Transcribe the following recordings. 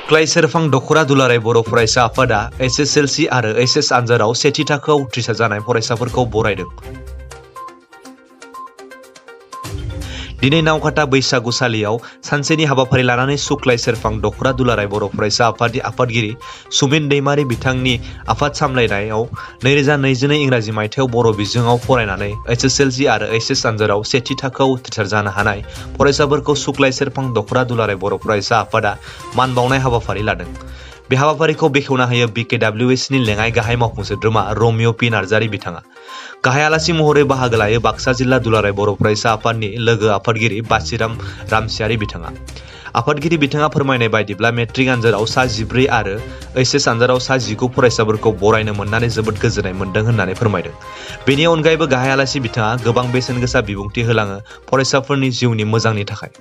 सुक्लाय सेरफां दख'र दुलाराय बर' फरायसा आफादा SSLC आरो HS आनजादाव सेथि थाखोआव उथ्रिसार जानाय फरायसाफोरखौ बरायदों। दिनै नावकाटा बैसागुसालियाव सानसेनि हाबाफारि लानानै सुक्लाय सेरफां दख'र दुलाराय बर' फरायसा आफादनि आफादगिरि सुमिन दैमारि बिथांनि आफाद सामलायनायाव 2022 इंराजि मायथाइयाव बर' बिजोङाव फरायनानै SSLC आरो HS आनजादाव सेथि थाखोआव उथ्रिसार जानो हानाय फरायसाफोरखौ सुक्लाय सेरफां दख'र दुलाराय बर' फरायसा आफादा मान बावनाय हाबाफारि लादों। बे हाबाफारिखौ बेखेवना होयो BKWSनि लेङाइ गाहाय मावफुं सोद्रोमा रमिय' पि नार्जारि बिथाङा। गाहाय आलासि महरै बाहागो लायो बाक्सा जिल्ला दुलाराय बर' फरायसा आफादनि लोगो आफादगिरि बासिराम रामसियारि बिथाङा। आफादगिरि बिथाङा फोरमायनाय बायदिब्ला मेट्रिक आनजादाव सा 14 आरो HS आनजादाव सा 19 फरायसाफोरखौ बरायनो मोननानै जोबोद गोजोननाय मोन्दों होननानै फोरमायदों। बेनि अनगायैबो गाहाय आलासि बिथाङा गोबां बेसेन गोसा बिबुंथि होलाङो फरायसाफोरनि जिउनि मोजांनि थाखाय।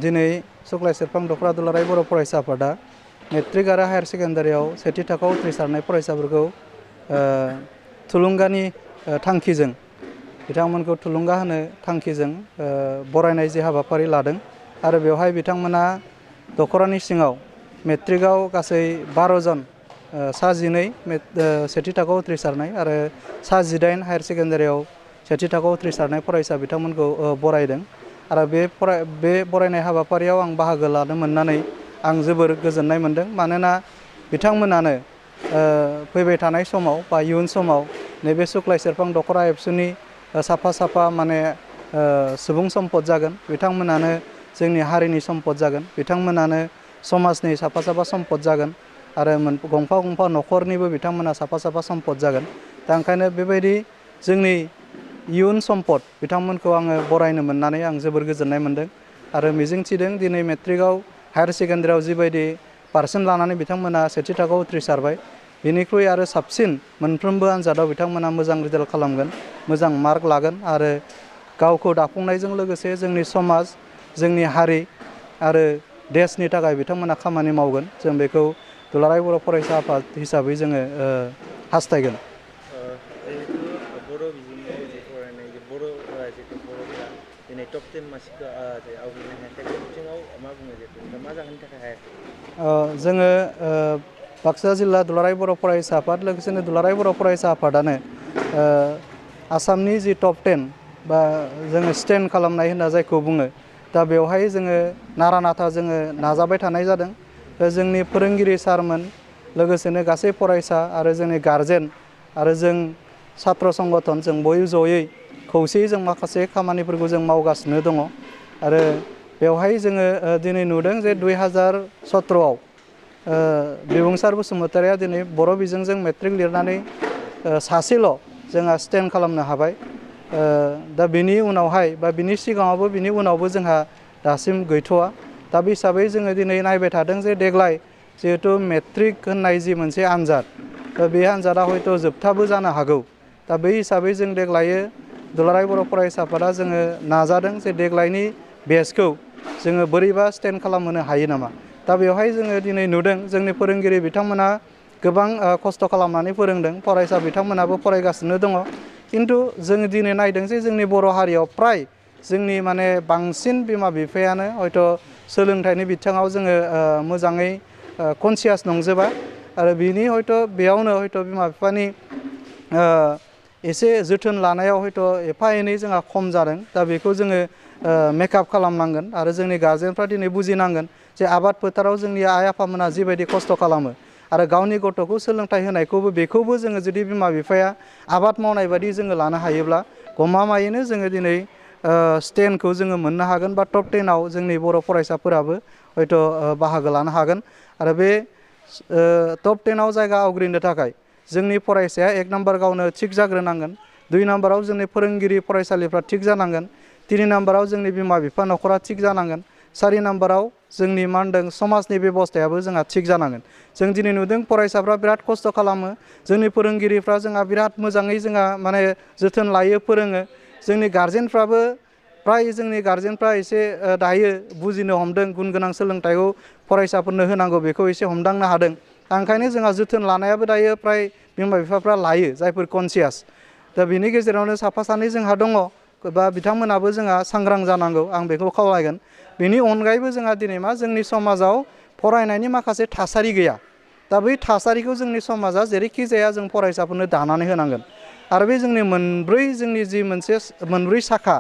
दिनै सुक्लाय सेरफां दख'र दुलाराय बर' फरायसा आफादा मेट्रिक आरो हायार सेकेन्डारियाव सेथि थाखोआव उथ्रिसारनाय फरायसाफोरखौ थुलुंगानि थांखिजों बिथांमोनखौ थुलुंगा होनो थांखिजों बरायनाय जे हाबाफारि लादों आरो बेवहाय बिथांमोना दख'रानि सिङाव मेट्रिकआव गासै 12 जन सा 12 सेथि थाखोआव उथ्रिसारनाय आरो सा 18 हायार सेकेन्डारियाव सेथि थाखोआव उथ्रिसारनाय फरायसा बिथांमोनखौ बरायदों। आरो बे बरायनाय हाबाफारियाव आं बाहागो लानो मोननानै आं जोबोर गोजोननाय मोन्दों। मानोना बिथांमोनानो फैबाय थानाय समाव बा इयुन समाव नैबे सुक्लाय सेरफां दख'र एबसुनि साफा माने सुबुं सम्पद जागोन। बिथांमोनानो जोंनि हारिनि सम्पद जागोन। बिथांमोनानो समाजनि साफा सम्पद जागोन आरो गंफा न'खरनिबो बिथांमोना साफा सम्पद जागोन। दा ओंखायनो बेबायदि जोंनि इयुन सम्पद बिथांमोनखौ आङो बरायनो मोननानै आं जोबोर गोजोननाय मोन्दों आरो मिजिंथिदों दिनै मेट्रिकआव हायार सेकेन्डारियाव जिबायदि पारसेन्ट लानानै बिथांमोना सेथि थाखोआव उथ्रिसारबाय बेनिख्रुइ आरो साबसिन मोनफ्रोमबो आनजादाव बिथांमोना मोजां रिजाल्ट खालामगोन, मोजां मार्क लागोन आरो गावखौ दाफुंनायजों लोगोसे जोंनि समाज, जोंनि हारि आरो देशनि थाखाय बिथांमोना खामानि मावगोन। जों बेखौ दुलाराय बर' फरायसा आफाद हिसाबै जोङो हास्थायगोन। बर' बिजोङाव जे फरायनाय जे बर'फोरा दिनै टप 10 मासिखौ आवग्रिनो हायाखै बे बिथिङाव मा बुङो जे मा जाहोननि थाखाय हायाखै? जोङो बाक्सा जिल्ला दुलाराय बर' फरायसा आफाद लोगोसेनो दुलाराय बर' फरायसा आफादानो आसामनि जि टप 10 बा जोङो स्टेन्ड खालामनाय होनना जायखौ बुङो, दा बेवहाय जोङो नारा नाथा जोङो नाजाबाय थानाय जादों। जोंनि फोरोंगिरि सारमोन लोगोसेनो गासै फरायसा आरो जोंनि गारजेन आरो जों सात्र संगठन जों बयबो जयै खौसेयै जों माखासे खामानिफोरखौ जों मावगासिनो दङ आरो बेवहाय जोङो दिनै नुदों जे 2017आव बिबुंसार बसुमतारिया दिनै बर' बिजोंजों मेट्रिक लिरनानै सासेल' जोंहा स्टेन्ड खालामनो हाबाय। दा बिनि उनावहाय बा बिनि सिगाङावबो बिनि उनावबो जोंहा दासिम गैथ'वा। दा बे हिसाबै जोङो दिनै नायबाय थादों जे देग्लाय जिहेथु मेट्रिक होननाय जि मोनसे आनजाद, बे आनजादा हयथ' जोबथाबो जानो हागौ। दा बै हिसाबै जों देग्लाय दुलाराय बर' फरायसा आफादा जोङो नाजादों जे देग्लायनि बेचखौ जोङो बोरैबा स्टेन्ड खालामहोनो हायो नामा। दा बेवहाय जोङो दिनै नुदों जोंनि फोरोंगिरि बिथांमोना गोबां खस्थ' खालामनानै फोरोंदों, फरायसा बिथांमोनाबो फरायगासिनो दङ। खिन्थु जोङो दिनै नायदों जे जोंनि बर' हारियाव फ्राय जोंनि माने बांसिन बिमा बिफायानो हयथ' सोलोंथाइनि बिथिङाव जोङो मोजाङै कनसियास नंजोबा आरो बिनि हयथ' बेयावनो हयथ' बिमा बिफानि एसे जोथोन लानायाव हयथ' एफा एनै जोंहा खम जादों। दा बेखौ जोङो मेकआप खालामनांगोन आरो जोंनि गार्जेनफ्रा दिनै बुजिनांगोन जे आबाद फोथाराव जोंनि आइ आफामोना जिबायदि खस्थ' खालामो आरो गावनि गथ'खौ सोलोंथाइ होनायखौबो बेखौबो जोङो जुदि बिमा बिफाया आबाद मावनाय बायदि जोङो लानो हायोब्ला गमामायैनो जोङो दिनै स्टेन्डखौ जोङो मोननो हागोन बा टप 10आव जोंनि बर' फरायसाफोराबो हयथ' बाहागो लानो हागोन। आरो बे टप 10आव जायगा आवग्रिनो थाखाय जोंनि फरायसाया 1 नाम्बार गावनो थिग जाग्रोनांगोन, 2 नाम्बाराव जोंनि फोरोंगिरि फरायसालिफ्रा थिग जानांगोन, 3 नाम्बाराव जोंनि बिमा बिफा न'खरा थिग जानांगोन, 4 नाम्बाराव जोंनि मा होनदों समाजनि बेबस्थायाबो जोंहा थिग जानांगोन। जों दिनै नुदों फरायसाफ्रा बिराद खस्थ' खालामो, जोंनि फोरोंगिरिफ्रा जोंहा बिराद मोजाङै जोंहा माने जोथोन लायो, फोरोङो। जोंनि गार्जेनफ्राबो फ्राय जोंनि गारजेनफ्रा एसे दायो बुजिनो हमदों गुन गोनां सोलोंथाइखौ फरायसाफोरनो होनांगौ बेखौ एसे हमदांनो हादों ओंखायनो जोंहा जोथोन लानायाबो दायो फ्राय बिमा बिफाफ्रा लायो जायफोर कनसियास दा बिनि गेजेरावनो साफा सानै जोंहा दङ बा बिथांमोनाबो जोंहा सांग्रां जानांगौ आं बेखौ खावलायगोन बेनि अनगायैबो जोंहा दिनै मा जोंनि समाजाव फरायनायनि माखासे थासारि गैया दा बै थासारिखौ जोंनि समाजा जेरैखि जाया जों फरायसाफोरनो दानानै होनांगोन आरो बे जोंनि जोंनि जि मोनसे मोनब्रै साखा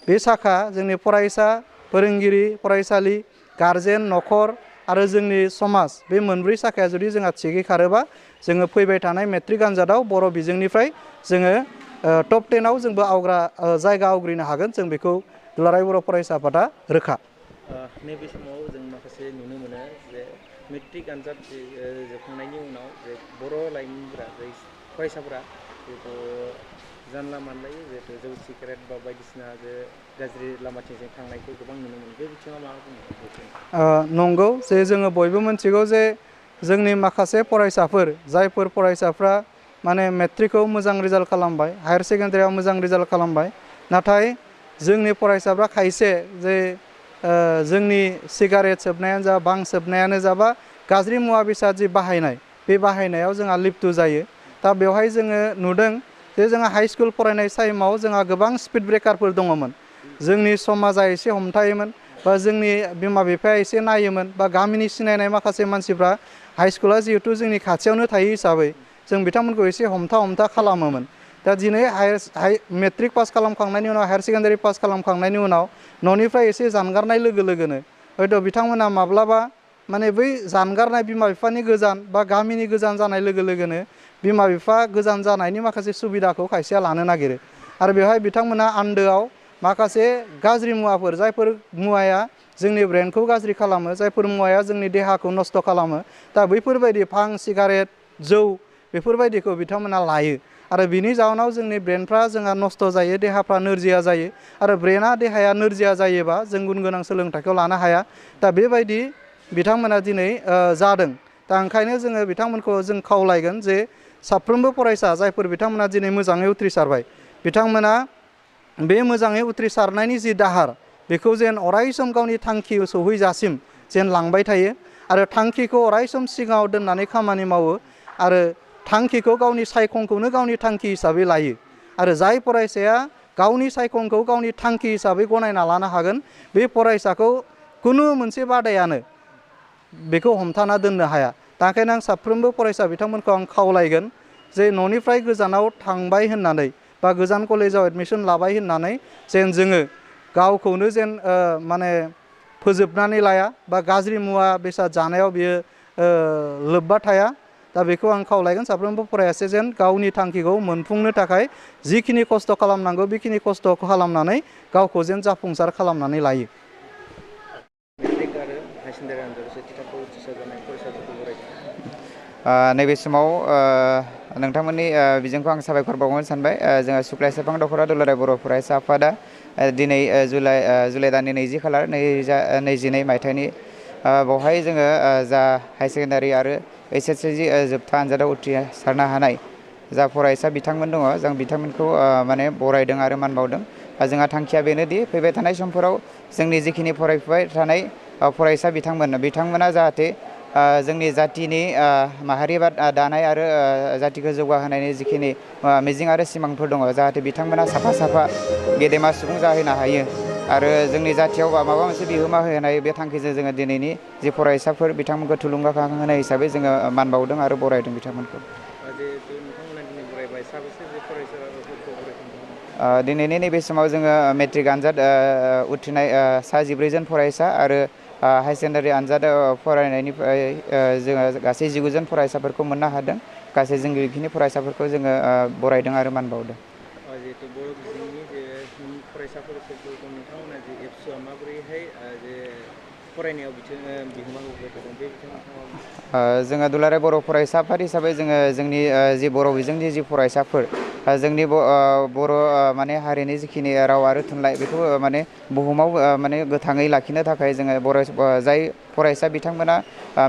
बे साखा जोंनि फरायसा फोरोंगिरि फरायसालि गारजेन न'खर आरो जोंनि समाज बे मोनब्रै साखाया जुदि जोंहा थिगै खारोबा जोङो फैबाय थानाय मेट्रिक आनजादाव बर' बिजोंनिफ्राय जोङो टप 10आव जोंबो जायगा आवग्रिनो हागोन जों बेखौ दुलाराय बर' फरायसा आफादा रोखा नैबे समाव जों माखासे नुनो मोनो जे मेट्रिक आनजाद जोबखांनायनि उनाव जे बर' लाइमोनफोरा फरायसाफोरा जिहेतु जानला मानलायै जिहेतु जौ सिगारेट बा बायदिसिना जे गाज्रि लामाथिंजों थांनायखौ गोबां नुनो मोनो बे बिथिङाव मा बुङो नंगौ जे जोङो बयबो मिथिगौ जे जोंनि माखासे फरायसाफोर जायफोर फरायसाफ्रा माने मेट्रिकखौ मोजां रिजाल्ट खालामबाय हायार सेकेन्डारियाव मोजां रिजाल्ट खालामबाय नाथाय जोंनि फरायसाफ्रा खायसे जे जोंनि सिगारेट सोबनायानो जा बां सोबनायानो जा बा गाज्रि मुवा बेसाद जि बाहायनाय बे बाहायनायाव जोंहा लिप्त जायो दा बेवहाय जोङो नुदों जे जोंहा हाइ स्कुल फरायनाय टाइमाव जोंहा गोबां स्पिड ब्रेकारफोर दङमोन जोंनि समाजा एसे हमथायोमोन बा जोंनि बिमा बिफाया एसे नायोमोन बा गामिनि सिनायनाय माखासे मानसिफ्रा हाइ स्कुला जिहेतु जोंनि खाथियावनो थायो हिसाबै जों बिथांमोनखौ एसे हमथा खालामोमोन दा दिनै मेट्रिक पास खालामखांनायनि उनाव हायार सेकेन्डारि पास खालामखांनायनि उनाव न'निफ्राय एसे जानगारनाय लोगो लोगोनो हयथ' बिथांमोना माब्लाबा माने बै जानगारनाय बिमा बिफानि गोजान बा गामिनि गोजान जानाय लोगो लोगोनो बिमा बिफा गोजान जानायनि माखासे सुबिदाखौ खायसेया लानो नागिरो आरो बेवहाय बिथांमोना आन्दोआव माखासे गाज्रि मुवाफोर जायफोर मुवाया जोंनि ब्रेनखौ गाज्रि खालामो जायफोर मुवाया जोंनि देहाखौ नस्थ' खालामो दा बैफोरबायदि भां सिगारेट जौ बेफोरबायदिखौ बिथांमोना लायो आरो बिनि जाहोनाव जोंनि ब्रेनफ्रा जोंहा नस्थ' जायो देहाफ्रा नोरजिया जायो आरो ब्रेना देहाया नोरजिया जायोबा जों गुन गोनां सोलोंथाइखौ लानो हाया दा बेबायदि बिथांमोना दिनै जादों दा ओंखायनो जोङो बिथांमोनखौ जों खावलायगोन जे साफ्रोमबो फरायसा जायफोर बिथांमोना दिनै मोजाङै उथ्रिसारबाय बिथांमोना बे मोजाङै उथ्रिसारनायनि जि दाहार बेखौ जेन अराय सम गावनि थांखियाव सौहैजासिम जेन लांबाय थायो आरो थांखिखौ अराय सम सिगाङाव दोननानै खामानि मावो आरो थांखिखौ गावनि सायखंखौनो गावनि थांखि हिसाबै लायो आरो जाय फरायसाया गावनि सायखंखौ गावनि थांखि हिसाबै गनायना लानो हागोन बे फरायसाखौ खुनु मोनसे बादायानो बेखौ हमथाना दोननो हाया दा ओंखायनो आं साफ्रोमबो फरायसा बिथांमोनखौ आं खावलायगोन जे न'निफ्राय गोजानाव थांबाय होननानै बा गोजान कलेजाव एडमिसन लाबाय होननानै जेन जोङो गावखौनो जेन माने फोजोबनानै लाया बा गाज्रि मुवा बेसाद जानायाव बियो लोब्बा थाया दा बेखौ आं खावलायगोन साफ्रोमबो फरायसाया जेन गावनि थांखिखौ मोनफुंनो थाखाय जिखिनि खस्थ' खालामनांगौ बेखिनि खस्थ' खालामनानै गावखौ जेन जाफुंसार खालामनानै लायो मेट्रिक आरो हायार सेकेन्डारि आनजादाव सेथि थाखोआव उथ्रिसार जानाय फरायसाफोरखौ बरायदों नैबे समाव नोंथांमोननि बिजोंखौ आं साबायखर बावनो सानबाय जोङो सुक्लाय सेरफां दख'रा दुलाराय बर' फरायसा आफादा दिनै जुलाइ दाननि 20 खालार 2022 मायथाइनि बावहाय जोङो जा हायार सेकेन्डारि आरो HSLC जोबथा आनजादाव उथ्रिसारनो हानाय जा फरायसा बिथांमोन दङ जों बिथांमोनखौ माने बरायदों आरो मान बावदों जोंहा थांखिया बेनोदि फैबाय थानाय समफोराव जोंनि जिखिनि फरायफुबाय थानाय फरायसा बिथांमोना जाहाथे जोंनि जातिनि माहारि दानाय आरो जातिखौ जौगाहोनायनि जिखिनि मिजिं आरो सिमांफोर दङ जाहाथे बिथांमोना साफा गेदेमा सुबुं जाहैनो हायो आरो जोंनि जातियाव माबा मोनसे बिहोमा होनाय बे थांखिजों जोङो दिनैनि जि फरायसाफोर बिथांमोनखौ थुलुंगाखांहोनाय हिसाबै जोङो मान बावदों आरो बरायदों बिथांमोनखौ दिनैनि नैबे समाव जोङो मेट्रिक आनजाद उथ्रिनाय 19 जन फरायसा आरो हायार सेकेन्डारि आनजाद फरायनायनिफ्राय जोङो गासै 19 जन फरायसाफोरखौ मोननो हादों गासै जों बेखिनि फरायसाफोरखौ जोङो बरायदों आरो मान बावदों जिहेतु बर' बिजोंनि जे फरायसाफोरखौ नोंथांमोना जे एबसुआ माबोरैहाय जे फरायनायाव बिहोमा होबोबाय थादों बे बिथिङाव जोङो दुलाराय बर' फरायसा आफाद हिसाबै जोङो जोंनि जि बर' बिजोंनि जि फरायसाफोर जोंनि बर' माने हारिनि जिखिनि राव आरो थुनलाइ बेखौ माने बुहुमाव माने गोथाङै लाखिनो थाखाय जोङो जाय फरायसा बिथांमोना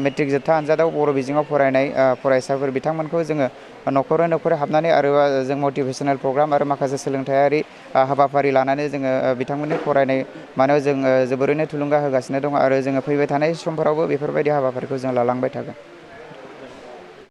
मेट्रिक जोबथा आनजादाव बर' बिजोङाव फरायनाय फरायसाफोर बिथांमोनखौ जोङो न'खर हाबनानै आरो जों मटिभेसनेल प्रग्राम आरो माखासे सोलोंथायारि हाबाफारि लानानै जोङो बिथांमोननि फरायनाय मानायाव जों जोबोरैनो थुलुंगा होगासिनो दङ आरो जोङो फैबाय थानाय समफोरावबो बेफोरबायदि हाबाफारिखौ जों लालांबाय थागोन।